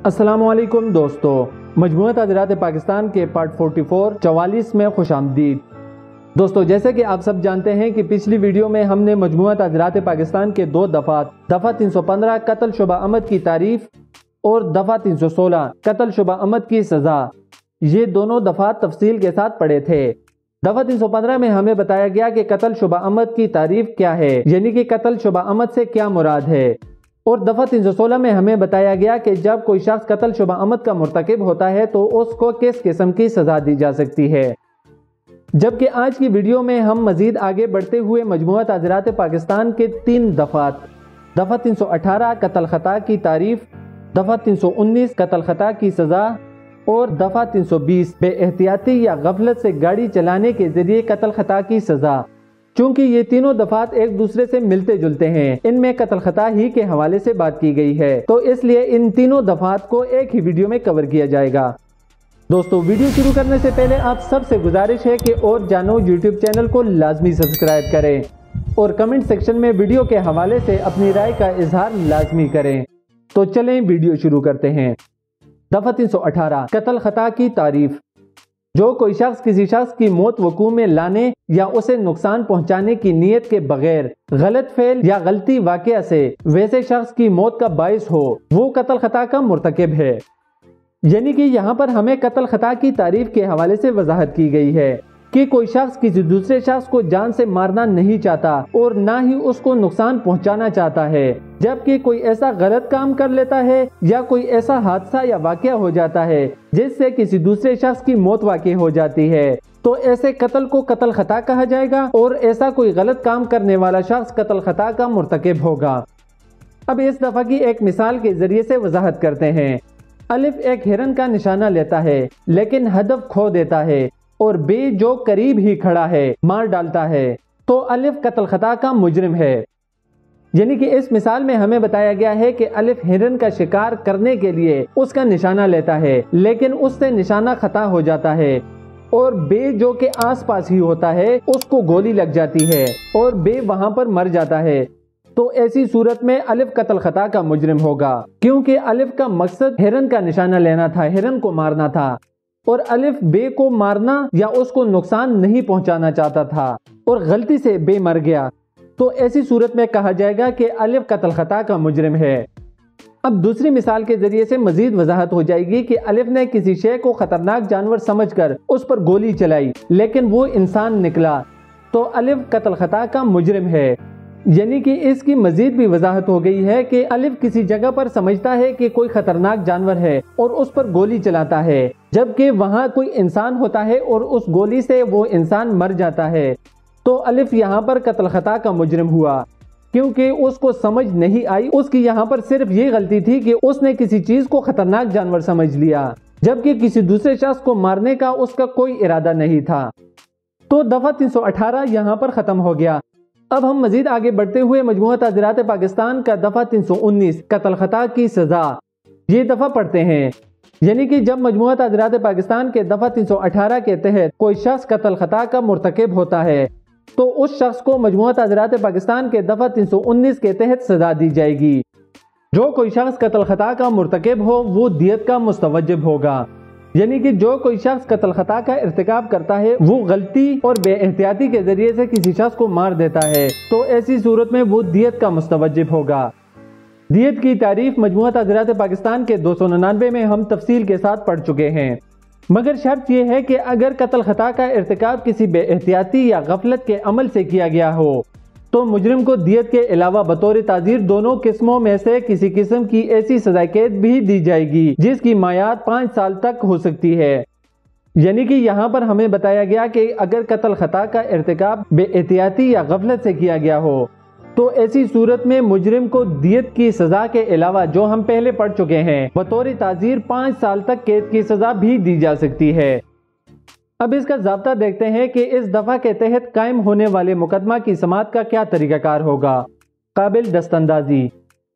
السلام علیکم دوستو، مجموعہ تعزیرات پاکستان کے پارٹ 44 میں خوش آمدید۔ دوستو، جیسے کہ آپ سب جانتے ہیں کہ پچھلی ویڈیو میں ہم نے مجموعہ تعزیرات پاکستان کے دو دفعات دفعہ 315 قتل شبہ عمد کی تعریف اور دفعہ 316 قتل شبہ عمد کی سزا، یہ دونوں دفعات تفصیل کے ساتھ پڑھے تھے۔ دفعہ 315 میں ہمیں بتایا گیا کہ قتل شبہ عمد کی تعریف کیا ہے، یعنی کہ قتل شبہ عمد سے کیا مراد ہے، اور دفعہ 316 میں ہمیں بتایا گیا کہ جب کوئی شخص قتل شبہ عمد کا مرتکب ہوتا ہے تو اس کو کس قسم کی سزا دی جا سکتی ہے۔ جبکہ آج کی ویڈیو میں ہم مزید آگے بڑھتے ہوئے مجموعہ تعزیرات پاکستان کے 3 دفعات دفعہ 318 قتل خطا کی تعریف، دفعہ 319 قتل خطا کی سزا اور دفعہ 320 بے احتیاطی یا غفلت سے گاڑی چلانے کے ذریعے قتل خطا کی سزا۔ چونکہ یہ تینوں دفعات ایک دوسرے سے ملتے جلتے ہیں، ان میں قتل خطا ہی کے حوالے سے بات کی گئی ہے، تو اس لیے ان تینوں دفعات کو ایک ہی ویڈیو میں کور کیا جائے گا۔ دوستو، ویڈیو شروع کرنے سے پہلے آپ سب سے گزارش ہے کہ اور جانو یوٹیوب چینل کو لازمی سبسکرائب کریں اور کمنٹ سیکشن میں ویڈیو کے حوالے سے اپنی رائے کا اظہار لازمی کریں۔ تو چلیں ویڈیو شروع کرتے ہیں۔ دفعہ 318 قتل خطا کی تعریف۔ جو کوئی شخص کسی شخص کی موت وقوع میں لانے یا اسے نقصان پہنچانے کی نیت کے بغیر غلط فعل یا غلطی واقعہ سے ویسے شخص کی موت کا باعث ہو، وہ قتل خطا کا مرتکب ہے۔ یعنی کہ یہاں پر ہمیں قتل خطا کی تعریف کے حوالے سے وضاحت کی گئی ہے کہ کوئی شخص کسی دوسرے شخص کو جان سے مارنا نہیں چاہتا اور نہ ہی اس کو نقصان پہنچانا چاہتا ہے، جبکہ کوئی ایسا غلط کام کر لیتا ہے یا کوئی ایسا حادثہ یا واقعہ ہو جاتا ہے جس سے کسی دوسرے شخص کی موت واقع ہو جاتی ہے، تو ایسے قتل کو قتل خطا کہا جائے گا اور ایسا کوئی غلط کام کرنے والا شخص قتل خطا کا مرتکب ہوگا۔ اب اس دفعہ کی ایک مثال کے ذریعے سے وضاحت کرتے ہیں۔ الف ایک ہرن کا نشانہ لیتا ہے لیکن ہدف کھو دیتا ہے اور بے جو قریب ہی کھڑا ہے مار ڈالتا ہے، تو الف قتل خطا کا مجرم ہے۔ یعنی کہ اس مثال میں ہمیں بتایا گیا ہے کہ الف ہرن کا شکار کرنے کے لیے اس کا نشانہ لیتا ہے لیکن اس سے نشانہ خطا ہو جاتا ہے اور بے جو کہ آس پاس ہی ہوتا ہے اس کو گولی لگ جاتی ہے اور بے وہاں پر مر جاتا ہے، تو ایسی صورت میں الف قتل خطا کا مجرم ہوگا، کیونکہ الف کا مقصد ہرن کا نشانہ لینا تھا، ہرن کو مارنا تھا، اور الف بے کو مارنا یا اس کو نقصان نہیں پہنچانا چاہتا تھا اور غلطی سے بے مر گیا، تو ایسی صورت میں کہا جائے گا کہ الف قتل خطا کا مجرم ہے۔ اب دوسری مثال کے ذریعے سے مزید وضاحت ہو جائے گی کہ الف نے کسی شے کو خطرناک جانور سمجھ کر اس پر گولی چلائی لیکن وہ انسان نکلا، تو الف قتل خطا کا مجرم ہے۔ یعنی کہ اس کی مزید بھی وضاحت ہو گئی ہے کہ الف کسی جگہ پر سمجھتا ہے کہ کوئی خطرناک جانور ہے اور اس پر گولی چلاتا ہے، جبکہ وہاں کوئی انسان ہوتا ہے اور اس گولی سے وہ انسان مر جاتا ہے، تو الف یہاں پر قتل خطا کا مجرم ہوا، کیونکہ اس کو سمجھ نہیں آئی، اس کی یہاں پر صرف یہ غلطی تھی کہ اس نے کسی چیز کو خطرناک جانور سمجھ لیا، جبکہ کسی دوسرے شخص کو مارنے کا اس کا کوئی ارادہ نہیں تھا۔ تو دفعہ 318 یہاں پر ختم ہو گیا۔ اب ہم مزید آگے بڑھتے ہوئے مجموعہ تعزیرات پاکستان کا دفعہ 319 قتل خطا کی سزا، یہ دفعہ پڑھتے ہیں۔ یعنی کہ جب مجموعہ تعزیرات پاکستان کے دفعہ 318 کے تحت کوئی شخص قتل خطا کا مرتکب ہوتا ہے تو اس شخص کو مجموعہ تعزیرات پاکستان کے دفعہ 319 کے تحت سزا دی جائے گی۔ جو کوئی شخص قتل خطا کا مرتکب ہو وہ دیت کا مستوجب ہوگا۔ یعنی کہ جو کوئی شخص قتل خطا کا ارتکاب کرتا ہے وہ غلطی اور بے احتیاطی کے ذریعے سے کسی شخص کو مار دیتا ہے، تو ایسی صورت میں وہ دیت کا مستوجب ہوگا۔ دیت کی تعریف مجموعہ تعزیرات پاکستان کے 299 میں ہم تفصیل کے ساتھ پڑھ چکے ہیں، مگر شرط یہ ہے کہ اگر قتل خطا کا ارتکاب کسی بے احتیاطی یا غفلت کے عمل سے کیا گیا ہو تو مجرم کو دیت کے علاوہ بطور تعزیر دونوں قسموں میں سے کسی قسم کی ایسی سزائے قید بھی دی جائے گی جس کی میعاد 5 سال تک ہو سکتی ہے۔ یعنی کہ یہاں پر ہمیں بتایا گیا کہ اگر قتل خطا کا ارتکاب بے احتیاطی یا غفلت سے کیا گیا ہو تو ایسی صورت میں مجرم کو دیت کی سزا کے علاوہ جو ہم پہلے پڑھ چکے ہیں بطور تعزیر 5 سال تک قید کی سزا بھی دی جا سکتی ہے۔ اب اس کا ضابطہ دیکھتے ہیں کہ اس دفعہ کے تحت قائم ہونے والے مقدمہ کی سماعت کا کیا طریقہ کار ہوگا۔ قابل دست اندازی،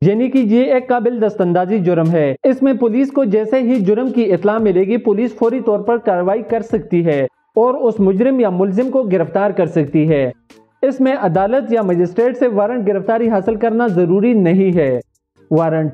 یعنی کہ یہ ایک قابل دست اندازی جرم ہے، اس میں پولیس کو جیسے ہی جرم کی اطلاع ملے گی پولیس فوری طور پر کارروائی کر سکتی ہے اور اس مجرم یا ملزم کو گرفتار کر سکتی ہے۔ اس میں عدالت یا مجسٹریٹ سے وارنٹ گرفتاری حاصل کرنا ضروری نہیں ہے۔ وارنٹ